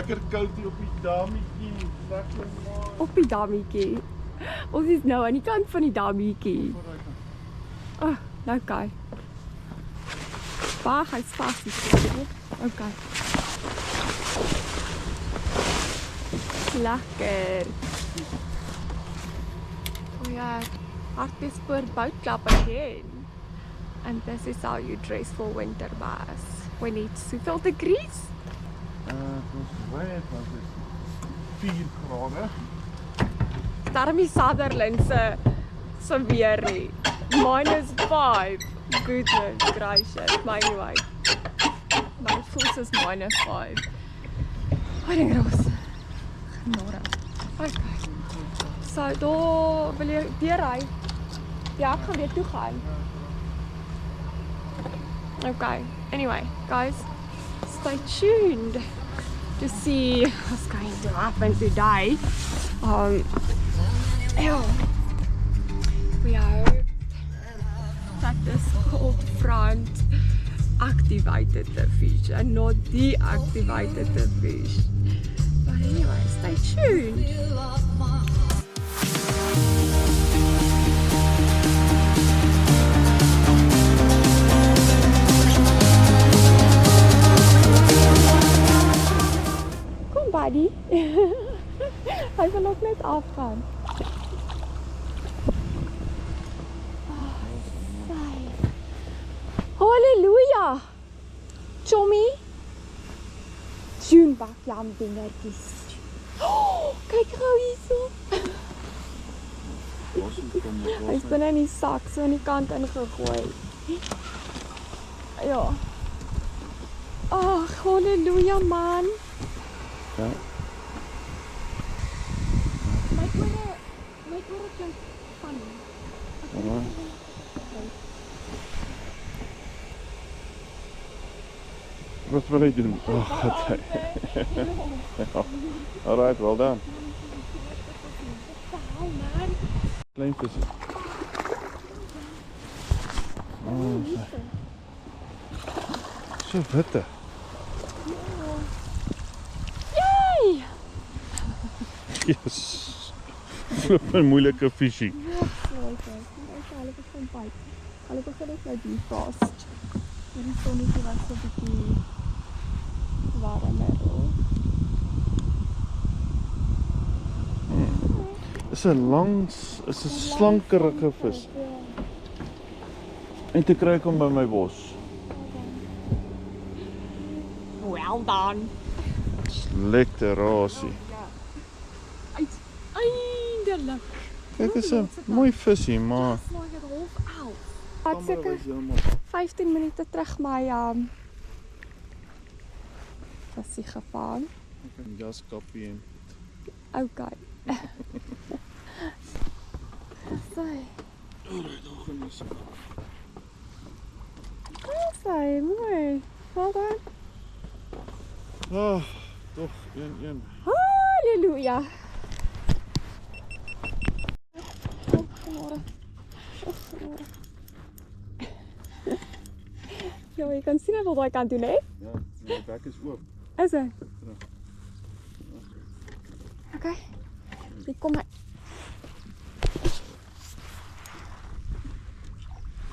lekker koud hier op die dammetjie. Lekker maar. Op die dammetjie. Ons is nou aan die kant van die dammetjie. Oh, nou kyk. Wag, hy's vas hier. Okay. Lekker. We are Hartbeespoort Boat Club again. And this is how you dress for winter bass. When it's hoeveel degrees? Het was baie, was dit 4 grade. Daarmee Sutherland se weer nie. -5. Goodness gracious. Maar anyway. Maar voels is -5. Wat ding roos. Genade. Okay. So daar wil jy deurry. Ja, ek gaan weer toe gaan. Okay. Anyway, guys, stay tuned to see what's going to happen today. We hope that this cold front activated the fish and not deactivated the fish. But anyway, stay tuned. Kom buddy. Hy wil ook net afgaan. Halleluja! Chommy! June bak jam dingetjies. Oh, kyk gou hierso. Hy's binne in die sak so aan die kant ingegooi. Ja. Ag, halleluja man. Ja. My ore klink funny. Wat wil jy doen? Oh, God. Ja. Alright, well done. Klein visie. Oh, so witte. Yay! Yes. Flip 'n moeilike visie. Gelukkig het ek nou die vast. Die sonnetjie was so 'n bietjie warmer. Is 'n slankerige vis. En toe kry ek hom by my bos. Well done. Lekker rasie. Uiteindelik. Kyk, is 'n mooi visie, maar Wat seker 15 minute terug my visie gevang. Ek kan jaskappie en Okay. Sy. nog gemis. Sy, mooi. Well done. Ah, tog 1-1. Halleluja. Genade. Genade. Ja, jy kan sien wat daai kant doen, hè? Ja, die bek is oop. Is dit? Okay. Hier kom hy.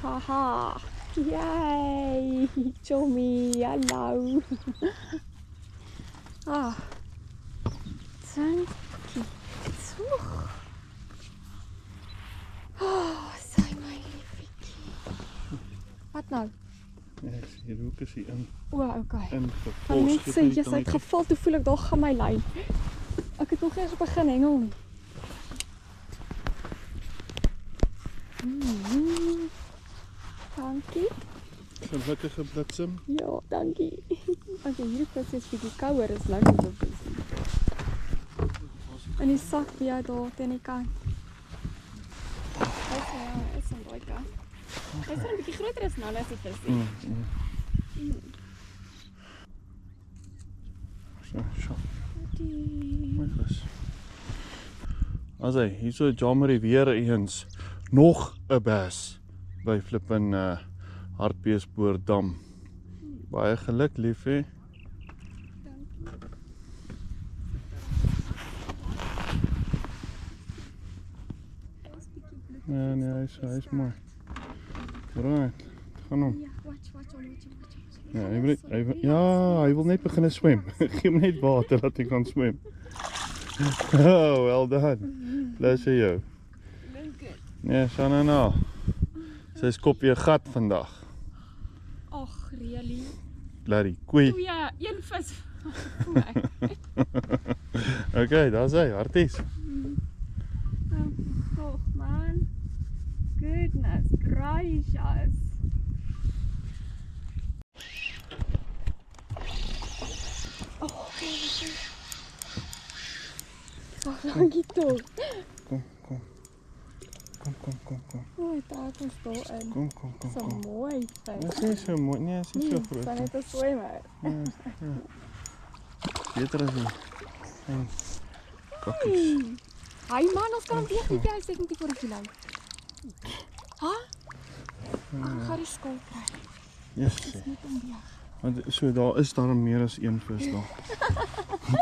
Haha. Yay. Chommy, hallo. Dankie. Toeg. Sy my liefie. Wat nou? Yes, hier hoek is hy Okay. ingevul. Van net sê, jy's uitgeval, toe voel ek daar gaan my lyn. Ek het nog eers begin hengel nie. Dankie. Gelukkige bliksem. Ja, dankie. Okay, hierdie vis is bietjie kouer as nou nie so vis nie. En die sak by jou daar teen die kant. Is 'n baie kant. Hy is 'n bietjie groter as nou as die vis. So. Mooi vis. As hy, hier so jammer weer eens nog 'n bass by flippin Hartbeespoort dam. Baie geluk liefie. Dankie. Nee, hy is mooi. Right, gaan hom. Ja, watch. Ja, hy wil net begin swem. Geef hom net water dat hy kan swem. Oh, well done. Bless jou. Good. Nee, Shanana. Sy skop weer gat vandag. Ag, really? Larry, koei. O ja, een vis vir my. Okay, daar's hy, harties. Oh man. Goodness gracious. Oh, dankie toch. Kom. Oh, daar is daarin. Kom. So mooi vis. Dit is nie so mooi, nee, dit is nie so groot. Zijn net een swemmer. Ja. Beter as die. En kakkies. Hi man, ons kan hem weer niet juist 74 kilo. Huh? Ga die skool kry. Yes. Net om weer. Want so daar is daar meer as een vis daar.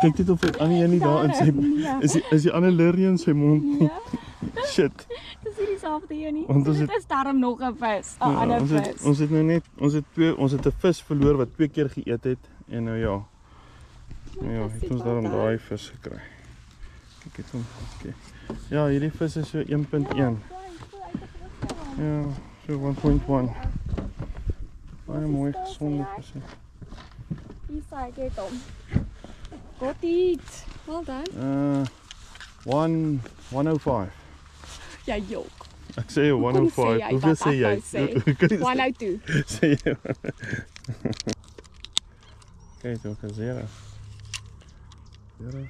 Kyk dit of die ander een nie daar in sy is die ander lurrie in sy mond nie. Shit. Dis nie dieselfde een nie. Want ons Dit is daarom nog 'n vis, 'n Ja, ander vis. ons het nou net ons het 'n vis verloor wat 2 keer geëet het en nou ja. Nou ja, het ons daarom daai vis gekry. Kyk het hom. Okay. Ja, hierdie vis is so 1.1. Ja, so 1.1. Baie mooi gesonde vis. Hier sê ek het hom. Got it. Well done. 105. Ja, jok. Ek sê 105. Hoeveel sê jy? 102. Sê jy? Kyk, dit is 0. 0.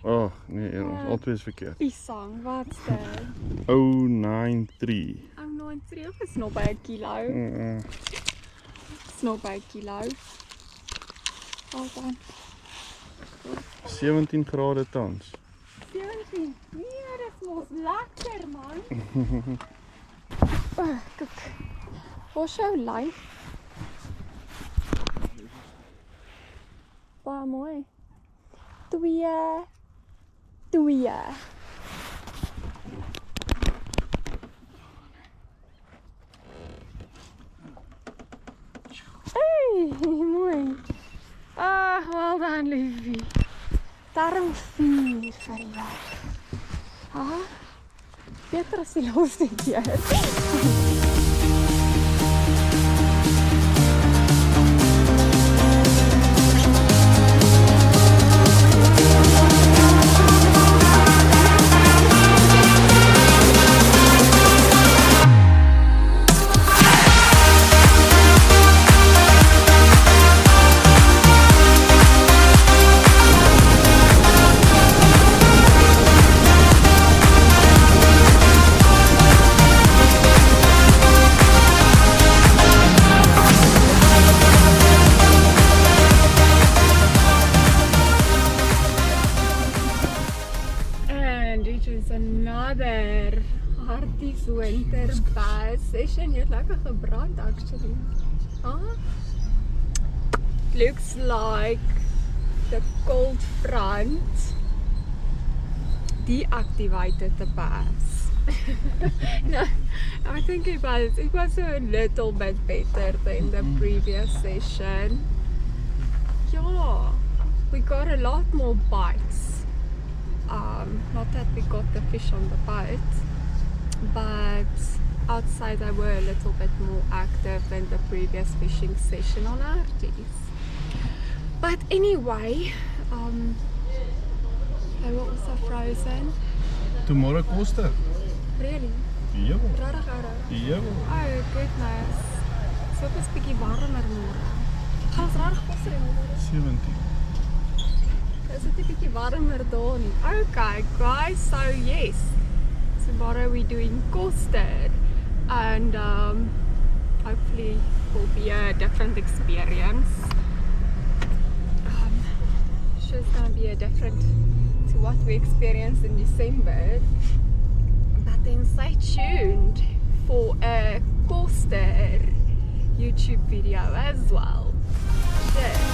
Oh, nee, altyd is verkeerd. Pisang, wat's dit? 093. Oh, 93 is nog by 'n kilo. Is nog by 'n kilo. Well done. 17 grade tans. 17. Nee, dit mos lekker man. Kyk. Waar's jou lyf? Baie mooi. 2. Hey, mooi. Well done, liefie. Daarom 4 vir die weg. Beter as die laaste keer. Another Harties winter bass session. Jy het lekker gebrand actually. Looks like the cold front deactivated the bass. No, I think it was a little bit better than the previous session. Yeah, we got a lot more bites. Not that we got the fish on the boat, but outside they were a little bit more active than the previous fishing session on Harties. But anyway, they were also frozen. Tomorrow Costa. Really? Ja. Rarig ouder. Ja. Oh goodness. So het is bietjie warmer môre. Gaan ons rarig Costa môre? 17. Is dit 'n bietjie warmer daar nie? Okay guys, so yes. Tomorrow we're doing Costa and hopefully will be a different experience. Sure it's gonna be a different to what we experienced in December. But then stay tuned for a Costa YouTube video as well. Yeah.